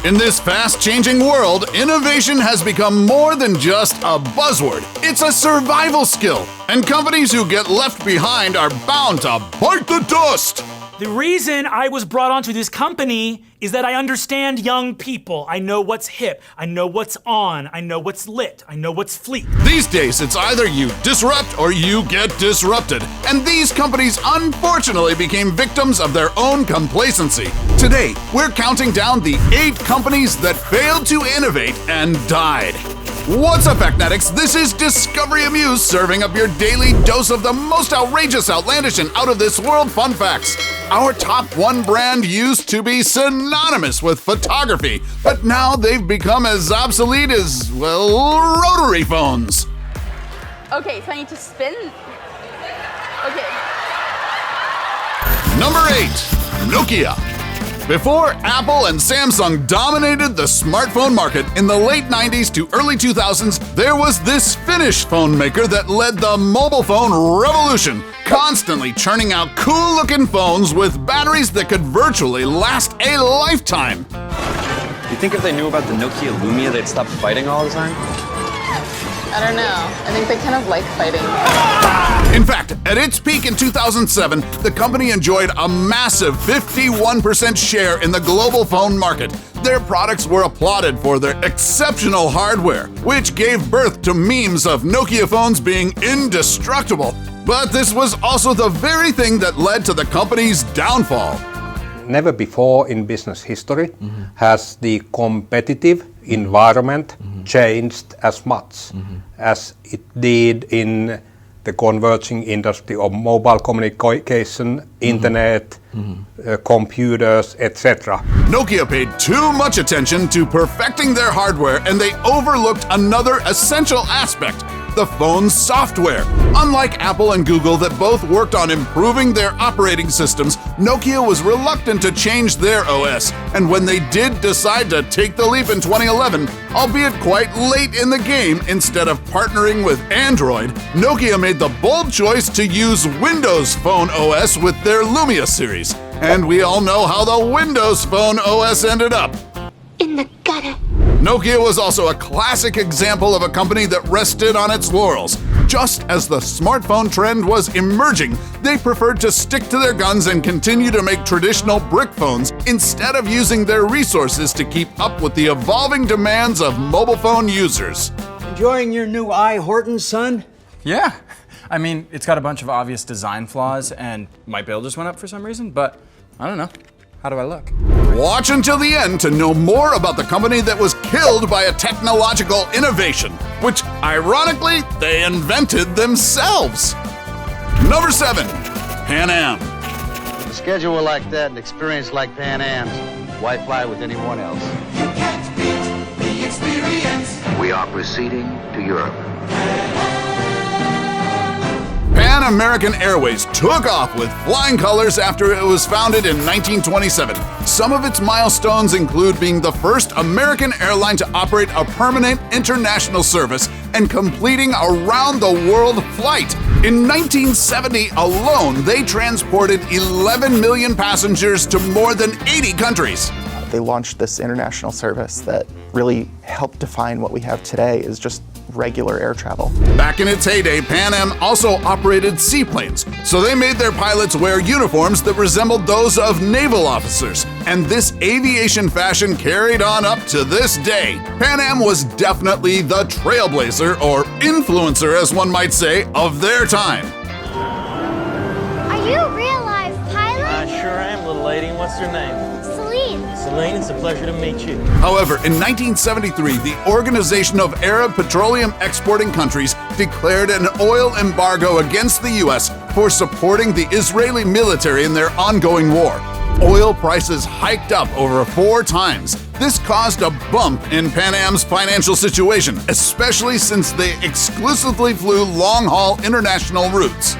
In this fast-changing world, innovation has become more than just a buzzword. It's a survival skill, and companies who get left behind are bound to bite the dust. The reason I was brought onto this company is that I understand young people. I know what's hip, I know what's on, I know what's lit, I know what's fleet. These days, it's either you disrupt or you get disrupted. And these companies unfortunately became victims of their own complacency. Today, we're counting down the 8 companies that failed to innovate and died. What's up, Acnetics? This is Discovery Amuse, serving up your daily dose of the most outrageous, outlandish, and out-of-this-world fun facts. Our top 1 brand used to be synonymous with photography, but now they've become as obsolete as, well, rotary phones. Okay, so I need to spin. Okay. Number 8, Nokia. Before Apple and Samsung dominated the smartphone market in the late 90s to early 2000s, there was this Finnish phone maker that led the mobile phone revolution, constantly churning out cool-looking phones with batteries that could virtually last a lifetime. You think if they knew about the Nokia Lumia, they'd stop fighting all the time? I don't know. I think they kind of like fighting. In fact, at its peak in 2007, the company enjoyed a massive 51% share in the global phone market. Their products were applauded for their exceptional hardware, which gave birth to memes of Nokia phones being indestructible. But this was also the very thing that led to the company's downfall. Never before in business history has the competitive environment changed as much as it did in the converging industry of mobile communication, internet, computers, etc. Nokia paid too much attention to perfecting their hardware, and they overlooked another essential aspect: the phone's software. Unlike Apple and Google that both worked on improving their operating systems, Nokia was reluctant to change their OS, and when they did decide to take the leap in 2011, albeit quite late in the game, instead of partnering with Android, Nokia made the bold choice to use Windows Phone OS with their Lumia series. And we all know how the Windows Phone OS ended up. In the gutter. Nokia was also a classic example of a company that rested on its laurels. Just as the smartphone trend was emerging, they preferred to stick to their guns and continue to make traditional brick phones instead of using their resources to keep up with the evolving demands of mobile phone users. Enjoying your new I, Horton, son? Yeah. I mean, it's got a bunch of obvious design flaws, and my bill just went up for some reason, but I don't know. How do I look? Watch until the end to know more about the company that was killed by a technological innovation, which, ironically, they invented themselves. Number 7, Pan Am. With a schedule like that and experience like Pan Am's, why fly with anyone else? You can't beat the experience. We are proceeding to Europe. Pan American Airways took off with flying colors after it was founded in 1927. Some of its milestones include being the first American airline to operate a permanent international service and completing a round-the-world flight. In 1970 alone, they transported 11 million passengers to more than 80 countries. They launched this international service that really helped define what we have today as just regular air travel. Back in its heyday, Pan Am also operated seaplanes, so they made their pilots wear uniforms that resembled those of naval officers. And this aviation fashion carried on up to this day. Pan Am was definitely the trailblazer, or influencer as one might say, of their time. Are you a real life pilot? I sure am, little lady. What's your name? Celine, it's a pleasure to meet you. However, in 1973, the Organization of Arab Petroleum Exporting Countries declared an oil embargo against the U.S. for supporting the Israeli military in their ongoing war. Oil prices hiked up over 4 times. This caused a bump in Pan Am's financial situation, especially since they exclusively flew long-haul international routes.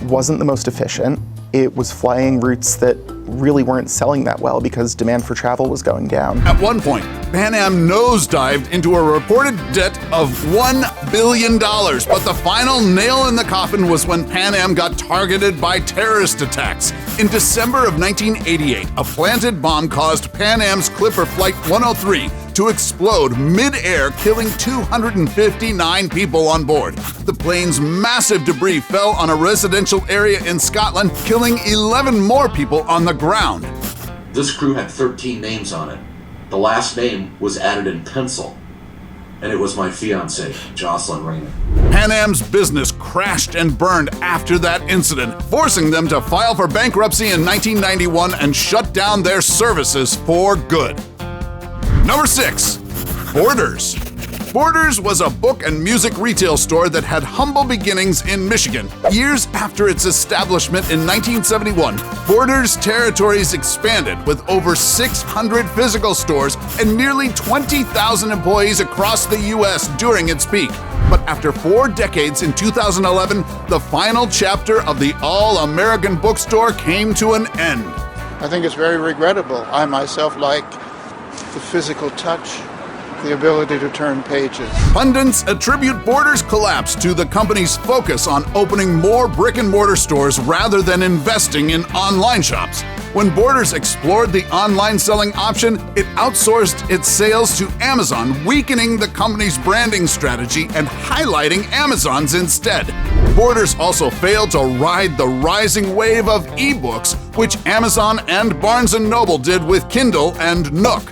Wasn't the most efficient. It was flying routes that really weren't selling that well because demand for travel was going down. At one point, Pan Am nosedived into a reported debt of $1 billion, but the final nail in the coffin was when Pan Am got targeted by terrorist attacks. In December of 1988, a planted bomb caused Pan Am's Clipper Flight 103 to explode mid-air, killing 259 people on board. The plane's massive debris fell on a residential area in Scotland, killing 11 more people on the ground. This crew had 13 names on it. The last name was added in pencil, and it was my fiancée, Jocelyn Raymond. Pan Am's business crashed and burned after that incident, forcing them to file for bankruptcy in 1991 and shut down their services for good. Number 6. Borders. Borders was a book and music retail store that had humble beginnings in Michigan. Years after its establishment in 1971, Borders' territories expanded with over 600 physical stores and nearly 20,000 employees across the U.S. during its peak. But after 4 decades, in 2011, the final chapter of the all-American bookstore came to an end. I think it's very regrettable. I myself like the physical touch, the ability to turn pages. Pundits attribute Borders' collapse to the company's focus on opening more brick-and-mortar stores rather than investing in online shops. When Borders explored the online selling option, it outsourced its sales to Amazon, weakening the company's branding strategy and highlighting Amazon's instead. Borders also failed to ride the rising wave of ebooks, which Amazon and Barnes & Noble did with Kindle and Nook.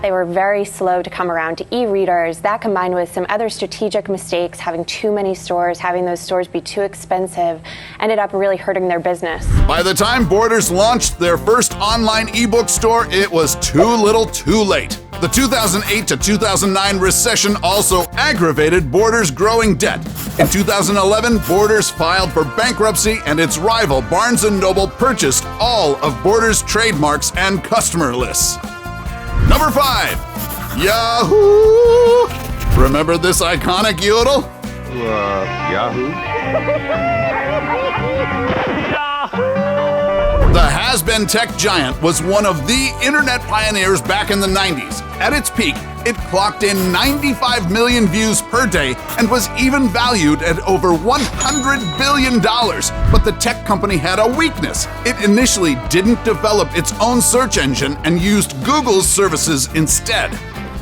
They were very slow to come around to e-readers. That combined with some other strategic mistakes, having too many stores, having those stores be too expensive, ended up really hurting their business. By the time Borders launched their first online ebook store, it was too little too late. The 2008 to 2009 recession also aggravated Borders' growing debt. In 2011, Borders filed for bankruptcy and its rival Barnes & Noble purchased all of Borders' trademarks and customer lists. Number 5. Yahoo! Remember this iconic yodel? Yahoo? The has-been tech giant was one of the internet pioneers back in the 90s. At its peak, it clocked in 95 million views per day and was even valued at over $100 billion. But the tech company had a weakness. It initially didn't develop its own search engine and used Google's services instead.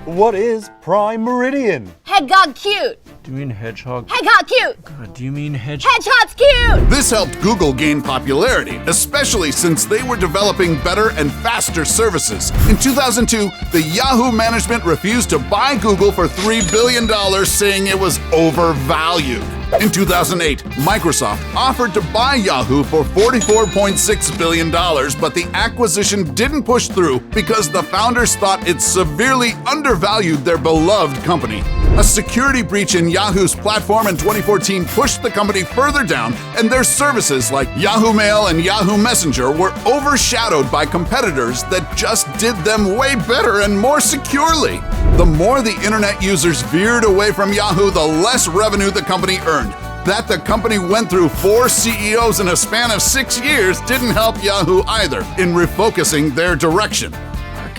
What is Prime Meridian? Hedgehog cute. Do you mean hedgehog? Hedgehog cute. God, do you mean hedgehog? Hedgehog's cute. This helped Google gain popularity, especially since they were developing better and faster services. In 2002, the Yahoo management refused to buy Google for $3 billion, saying it was overvalued. In 2008, Microsoft offered to buy Yahoo for $44.6 billion, but the acquisition didn't push through because the founders thought it severely undervalued their beloved company. A security breach in Yahoo's platform in 2014 pushed the company further down, and their services like Yahoo Mail and Yahoo Messenger were overshadowed by competitors that just did them way better and more securely. The more the internet users veered away from Yahoo, the less revenue the company earned. That the company went through 4 CEOs in a span of 6 years didn't help Yahoo either in refocusing their direction.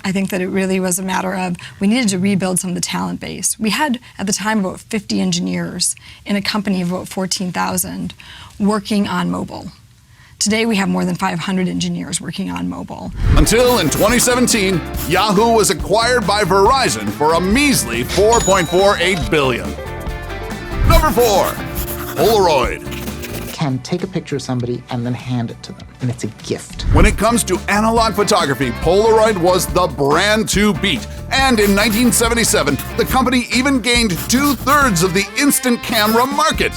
I think that it really was a matter of we needed to rebuild some of the talent base. We had, at the time, about 50 engineers in a company of about 14,000 working on mobile. Today, we have more than 500 engineers working on mobile. Until in 2017, Yahoo was acquired by Verizon for a measly $4.48 billion. Number 4. Polaroid. Can take a picture of somebody and then hand it to them, and it's a gift. When it comes to analog photography, Polaroid was the brand to beat. And in 1977, the company even gained 2/3 of the instant camera market.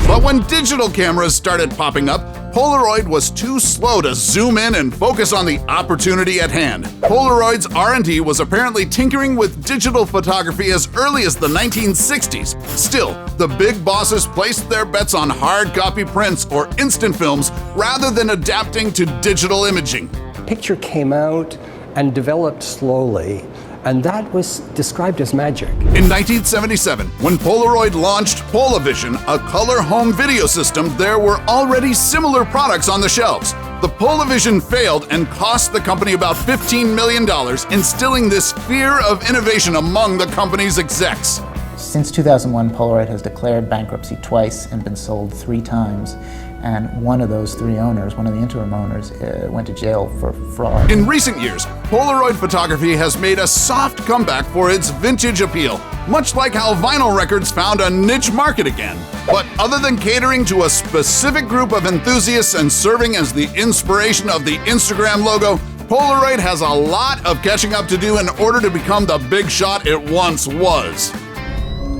But when digital cameras started popping up, Polaroid was too slow to zoom in and focus on the opportunity at hand. Polaroid's R&D was apparently tinkering with digital photography as early as the 1960s. Still, the big bosses placed their bets on hard copy prints or instant films rather than adapting to digital imaging. Picture came out and developed slowly, and that was described as magic. In 1977, when Polaroid launched Polavision, a color home video system, there were already similar products on the shelves. The Polavision failed and cost the company about $15 million, instilling this fear of innovation among the company's execs. Since 2001, Polaroid has declared bankruptcy twice and been sold 3 times. and one of those 3 owners, one of the interim owners, went to jail for fraud. In recent years, Polaroid photography has made a soft comeback for its vintage appeal, much like how vinyl records found a niche market again. But other than catering to a specific group of enthusiasts and serving as the inspiration of the Instagram logo, Polaroid has a lot of catching up to do in order to become the big shot it once was.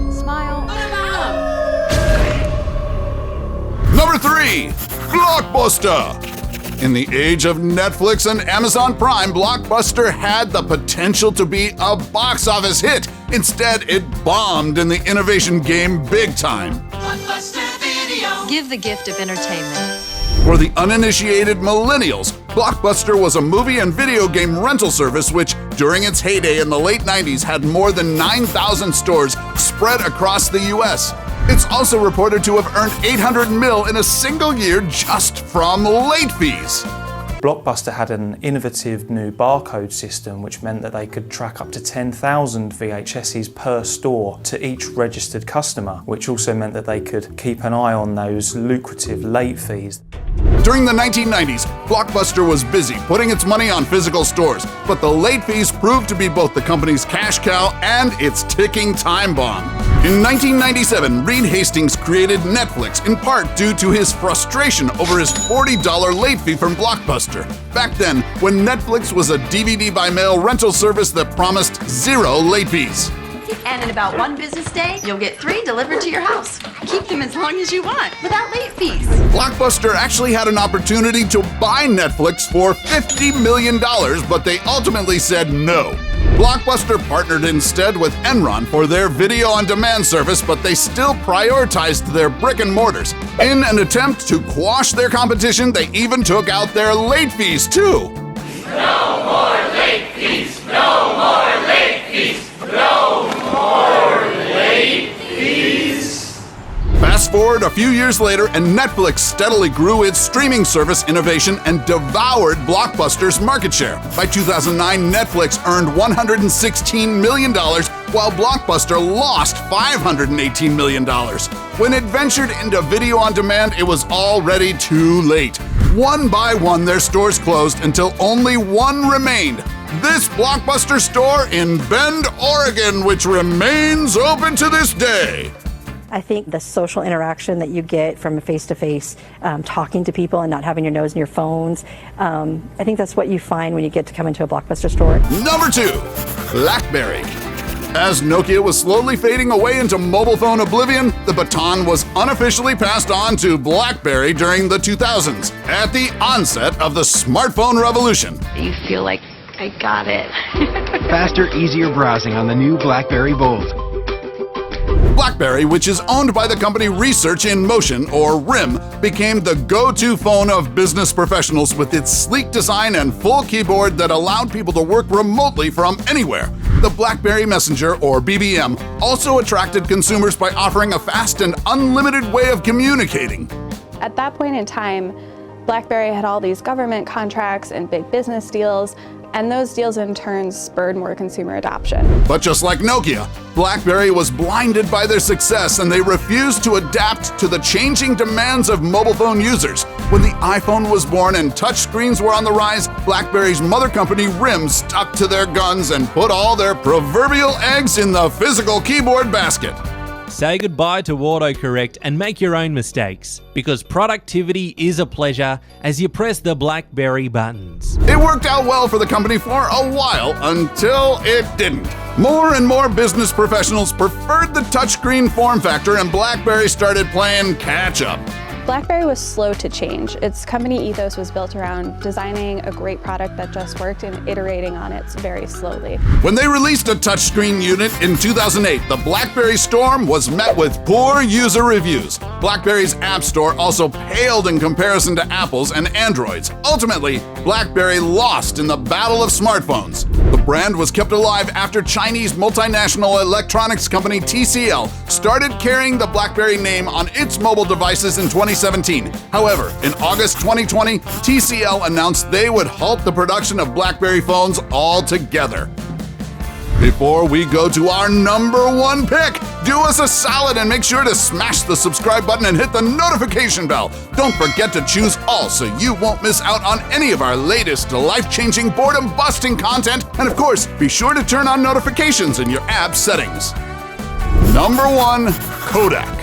Smile. Number 3, Blockbuster. In the age of Netflix and Amazon Prime, Blockbuster had the potential to be a box office hit. Instead, it bombed in the innovation game big time. Give the gift of entertainment. For the uninitiated millennials, Blockbuster was a movie and video game rental service which, during its heyday in the late 90s, had more than 9,000 stores spread across the US. It's also reported to have earned $800 million in a single year just from late fees. Blockbuster had an innovative new barcode system which meant that they could track up to 10,000 VHSs per store to each registered customer, which also meant that they could keep an eye on those lucrative late fees. During the 1990s, Blockbuster was busy putting its money on physical stores, but the late fees proved to be both the company's cash cow and its ticking time bomb. In 1997, Reed Hastings created Netflix in part due to his frustration over his $40 late fee from Blockbuster. Back then, when Netflix was a DVD-by-mail rental service that promised 0 late fees. And in about 1 business day, you'll get 3 delivered to your house. Keep them as long as you want, without late fees. Blockbuster actually had an opportunity to buy Netflix for $50 million, but they ultimately said no. Blockbuster partnered instead with Enron for their video-on-demand service, but they still prioritized their brick and mortars. In an attempt to quash their competition, they even took out their late fees too. No more late fees! No more late fees! No more late fees! Fast forward a few years later, and Netflix steadily grew its streaming service innovation and devoured Blockbuster's market share. By 2009, Netflix earned $116 million, while Blockbuster lost $518 million. When it ventured into video on demand, it was already too late. One by one, their stores closed until only one remained. This Blockbuster store in Bend, Oregon, which remains open to this day. I think the social interaction that you get from face-to-face, talking to people and not having your nose in your phones, I think that's what you find when you get to come into a Blockbuster store. Number 2, Blackberry. As Nokia was slowly fading away into mobile phone oblivion, the baton was unofficially passed on to Blackberry during the 2000s, at the onset of the smartphone revolution. You feel like I got it. Faster, easier browsing on the new Blackberry Bold. Blackberry, which is owned by the company Research in Motion, or RIM, became the go-to phone of business professionals with its sleek design and full keyboard that allowed people to work remotely from anywhere. The BlackBerry Messenger, or BBM, also attracted consumers by offering a fast and unlimited way of communicating. At that point in time, BlackBerry had all these government contracts and big business deals, and those deals in turn spurred more consumer adoption. But just like Nokia, BlackBerry was blinded by their success and they refused to adapt to the changing demands of mobile phone users. When the iPhone was born and touchscreens were on the rise, BlackBerry's mother company RIM stuck to their guns and put all their proverbial eggs in the physical keyboard basket. Say goodbye to autocorrect and make your own mistakes, because productivity is a pleasure as you press the BlackBerry buttons. It worked out well for the company for a while until it didn't. More and more business professionals preferred the touchscreen form factor, and BlackBerry started playing catch-up. BlackBerry was slow to change. Its company ethos was built around designing a great product that just worked and iterating on it very slowly. When they released a touchscreen unit in 2008, the BlackBerry Storm was met with poor user reviews. BlackBerry's App Store also paled in comparison to Apple's and Android's. Ultimately, BlackBerry lost in the battle of smartphones. The brand was kept alive after Chinese multinational electronics company TCL started carrying the BlackBerry name on its mobile devices in 2017. However, in August 2020, TCL announced they would halt the production of BlackBerry phones altogether. Before we go to our number 1 pick, Do us a solid and make sure to smash the subscribe button and hit the notification bell. Don't forget to choose all so you won't miss out on any of our latest life-changing, boredom-busting content. And of course, be sure to turn on notifications in your app settings. Number 1, Kodak.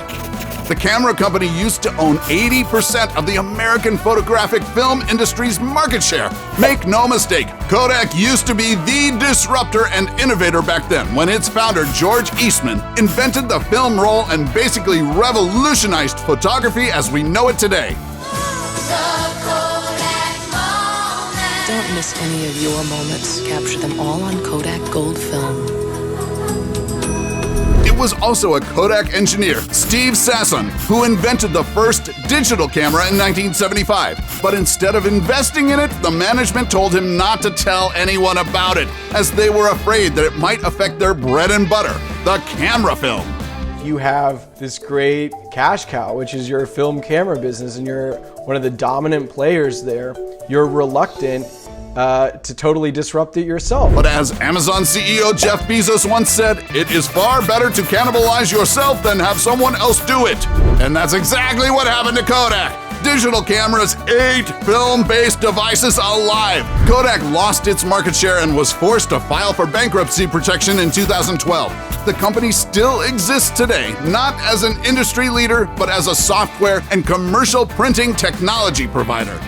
The camera company used to own 80% of the American photographic film industry's market share. Make no mistake, Kodak used to be the disruptor and innovator back then when its founder, George Eastman, invented the film roll and basically revolutionized photography as we know it today. Don't miss any of your moments. Capture them all on Kodak Gold Film. It was also a Kodak engineer, Steve Sasson, who invented the first digital camera in 1975. But instead of investing in it, the management told him not to tell anyone about it, as they were afraid that it might affect their bread and butter, the camera film. You have this great cash cow, which is your film camera business, and you're one of the dominant players there. You're reluctant to totally disrupt it yourself. But as Amazon CEO Jeff Bezos once said, it is far better to cannibalize yourself than have someone else do it. And that's exactly what happened to Kodak. Digital cameras ate film-based devices alive. Kodak lost its market share and was forced to file for bankruptcy protection in 2012. The company still exists today, not as an industry leader, but as a software and commercial printing technology provider.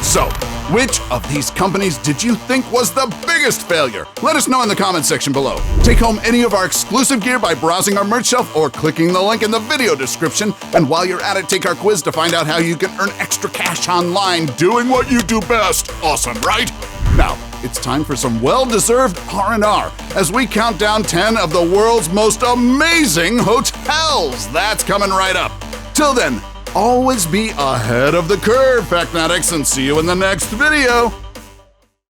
So, which of these companies did you think was the biggest failure? Let us know in the comment section below. Take home any of our exclusive gear by browsing our merch shelf or clicking the link in the video description. And while you're at it, take our quiz to find out how you can earn extra cash online doing what you do best. Awesome, right? Now, it's time for some well-deserved R&R as we count down 10 of the world's most amazing hotels. That's coming right up. Till then, always be ahead of the curve, Factnatics, and see you in the next video.